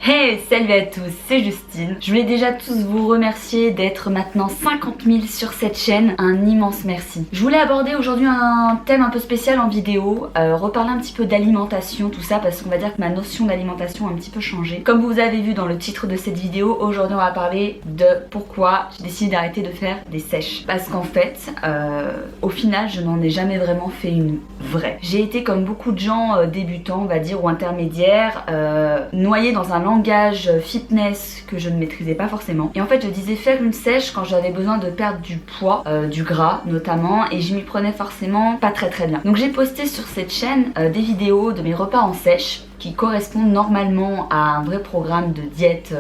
Hey, salut à tous, c'est Justine. Je voulais déjà tous vous remercier d'être maintenant 50 000 sur cette chaîne. Un immense merci. Je voulais aborder aujourd'hui un thème un peu spécial en vidéo, reparler un petit peu d'alimentation, tout ça, parce qu'on va dire que ma notion d'alimentation a un petit peu changé. Comme vous avez vu dans le titre de cette vidéo, aujourd'hui on va parler de pourquoi j'ai décidé d'arrêter de faire des sèches. Parce qu'en fait, au final, je n'en ai jamais vraiment fait une vraie. J'ai été comme beaucoup de gens débutants, on va dire, ou intermédiaires, noyés dans un langage fitness que je ne maîtrisais pas forcément. Et en fait je disais faire une sèche quand j'avais besoin de perdre du poids, du gras notamment, et je m'y prenais forcément pas très bien. Donc j'ai posté sur cette chaîne des vidéos de mes repas en sèche qui correspondent normalement à un vrai programme de diète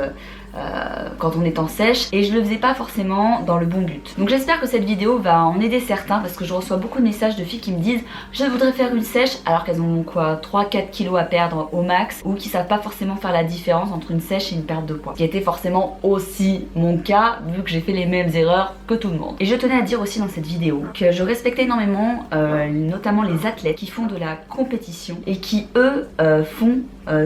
quand on est en sèche, et je le faisais pas forcément dans le bon but. Donc j'espère que cette vidéo va en aider certains, parce que je reçois beaucoup de messages de filles qui me disent je voudrais faire une sèche alors qu'elles ont quoi 3-4 kilos à perdre au max, ou qui savent pas forcément faire la différence entre une sèche et une perte de poids, qui était forcément aussi mon cas vu que j'ai fait les mêmes erreurs que tout le monde. Et je tenais à dire aussi dans cette vidéo que je respecte énormément notamment les athlètes qui font de la compétition et qui eux font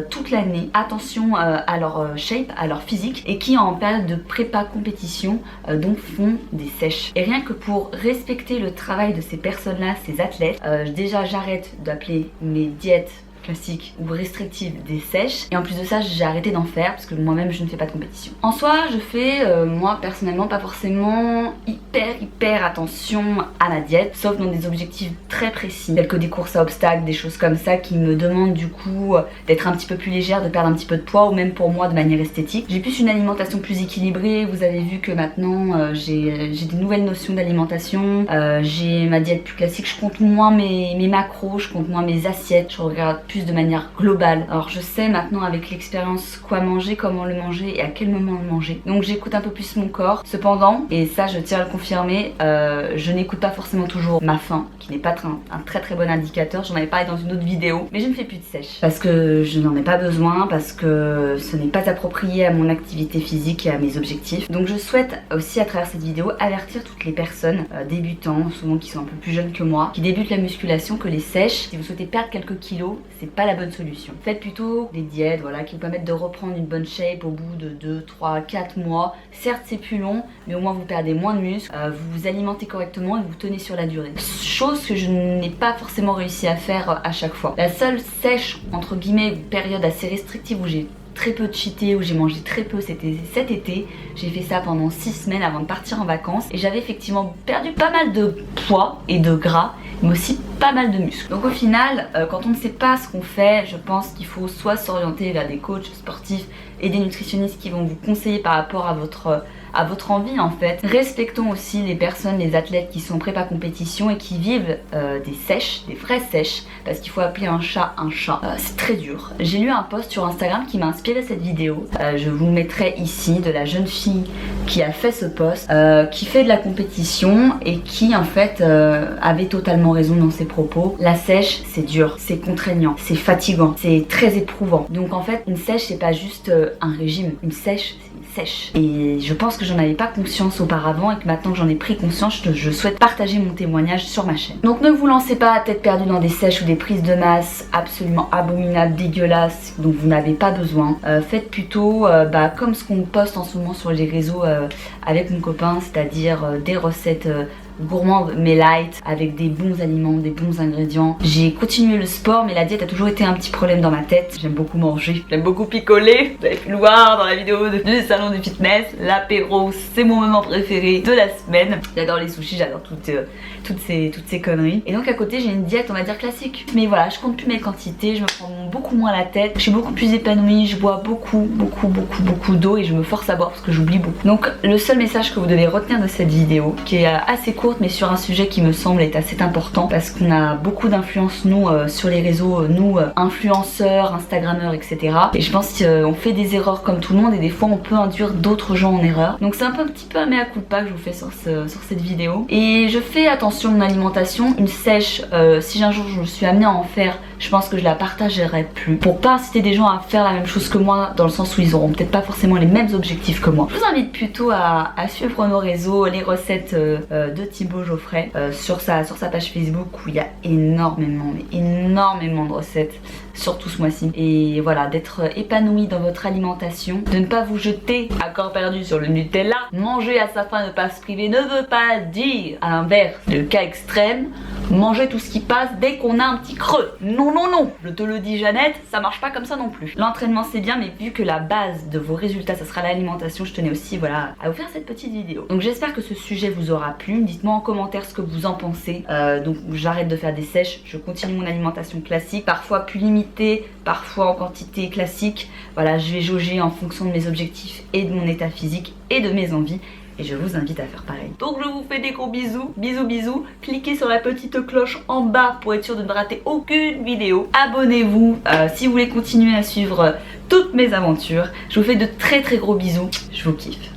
toute l'année attention à leur shape, à leur physique, et qui en période de prépa compétition donc font des sèches. Et rien que pour respecter le travail de ces personnes là, ces athlètes, déjà j'arrête d'appeler mes diètes classiques ou restrictives des sèches, et en plus de ça j'ai arrêté d'en faire parce que moi-même je ne fais pas de compétition. En soi je fais moi personnellement pas forcément hyper attention à ma diète, sauf dans des objectifs très précis tels que des courses à obstacles, des choses comme ça qui me demandent du coup d'être un petit peu plus légère, de perdre un petit peu de poids, ou même pour moi de manière esthétique. J'ai plus une alimentation plus équilibrée. Vous avez vu que maintenant j'ai des nouvelles notions d'alimentation, j'ai ma diète plus classique, je compte moins mes macros, je compte moins mes assiettes, je regarde plus de manière globale. Alors je sais maintenant avec l'expérience quoi manger, comment le manger et à quel moment le manger. Donc j'écoute un peu plus mon corps. Cependant, et ça je tiens à le confirmer, je n'écoute pas forcément toujours ma faim, qui n'est pas un très bon indicateur. J'en avais parlé dans une autre vidéo, mais je ne fais plus de sèche parce que je n'en ai pas besoin, parce que ce n'est pas approprié à mon activité physique et à mes objectifs. Donc je souhaite aussi à travers cette vidéo avertir toutes les personnes débutants, souvent qui sont un peu plus jeunes que moi, qui débutent la musculation, que les sèches, si vous souhaitez perdre quelques kilos, c'est pas la bonne solution. Faites plutôt des diètes, voilà, qui vous permettent de reprendre une bonne shape au bout de 2, 3, 4 mois. Certes c'est plus long, mais au moins vous perdez moins de muscles, vous vous alimentez correctement et vous tenez sur la durée. Chose que je n'ai pas forcément réussi à faire à chaque fois. La seule sèche, entre guillemets, période assez restrictive où j'ai très peu cheaté, où j'ai mangé très peu, c'était cet été. J'ai fait ça pendant 6 semaines avant de partir en vacances, et j'avais effectivement perdu pas mal de poids et de gras, mais aussi pas mal de muscles. Donc au final, quand on ne sait pas ce qu'on fait, je pense qu'il faut soit s'orienter vers des coachs sportifs et des nutritionnistes qui vont vous conseiller par rapport à votre envie en fait. Respectons aussi les personnes, les athlètes qui sont en prépa compétition et qui vivent des sèches, des vraies sèches, parce qu'il faut appeler un chat un chat. C'est très dur. J'ai lu un post sur Instagram qui m'a inspiré cette vidéo. Je vous le mettrai ici, de la jeune fille qui a fait ce post, qui fait de la compétition et qui en fait avait totalement raison dans ses propos. La sèche c'est dur, c'est contraignant, c'est fatigant, c'est très éprouvant. Donc en fait une sèche c'est pas juste un régime, une sèche c'est une sèche. Et je pense que j'en avais pas conscience auparavant, et que maintenant que j'en ai pris conscience, je souhaite partager mon témoignage sur ma chaîne. Donc ne vous lancez pas à tête perdue dans des sèches ou des prises de masse absolument abominables, dégueulasses, dont vous n'avez pas besoin. Faites plutôt comme ce qu'on poste en ce moment sur les réseaux avec mon copain, c'est-à-dire des recettes gourmande mais light, avec des bons aliments, des bons ingrédients. J'ai continué le sport, mais la diète a toujours été un petit problème dans ma tête. J'aime beaucoup manger, j'aime beaucoup picoler. Vous avez pu le voir dans la vidéo du salon du fitness. L'apéro, c'est mon moment préféré de la semaine. J'adore les sushis, j'adore toutes ces conneries. Et donc à côté j'ai une diète on va dire classique. Mais voilà, je compte plus mes quantités, je me prends beaucoup moins la tête, je suis beaucoup plus épanouie, je bois beaucoup d'eau, et je me force à boire parce que j'oublie beaucoup. Donc le seul message que vous devez retenir de cette vidéo, qui est assez court mais sur un sujet qui me semble être assez important, parce qu'on a beaucoup d'influence nous sur les réseaux, nous influenceurs, instagrammeurs, etc. Et je pense qu'on fait des erreurs comme tout le monde, et des fois on peut induire d'autres gens en erreur. Donc c'est un petit peu un mea culpa que je vous fais sur cette vidéo. Et je fais attention à mon alimentation. Une sèche, si un jour je me suis amenée à en faire, je pense que je la partagerai plus, pour pas inciter des gens à faire la même chose que moi, dans le sens où ils auront peut-être pas forcément les mêmes objectifs que moi. Je vous invite plutôt à suivre nos réseaux, les recettes de Thibaut Geoffrey sur sa page Facebook où il y a énormément de recettes, surtout ce mois-ci. Et voilà, d'être épanoui dans votre alimentation, de ne pas vous jeter à corps perdu sur le Nutella. Manger à sa faim, ne pas se priver ne veut pas dire, à l'inverse, le cas extrême, manger tout ce qui passe dès qu'on a un petit creux. Non, non, non, je te le dis Jeannette, ça marche pas comme ça non plus. L'entraînement c'est bien, mais vu que la base de vos résultats ça sera l'alimentation, je tenais aussi voilà à vous faire cette petite vidéo. Donc j'espère que ce sujet vous aura plu. Dites-moi en commentaire ce que vous en pensez. Donc j'arrête de faire des sèches, je continue mon alimentation classique, parfois plus limitée, parfois en quantité classique. Voilà, je vais jauger en fonction de mes objectifs et de mon état physique et de mes envies. Et je vous invite à faire pareil. Donc je vous fais des gros bisous, bisous. Cliquez sur la petite cloche en bas pour être sûr de ne rater aucune vidéo. Abonnez-vous si vous voulez continuer à suivre toutes mes aventures. Je vous fais de très gros bisous. Je vous kiffe.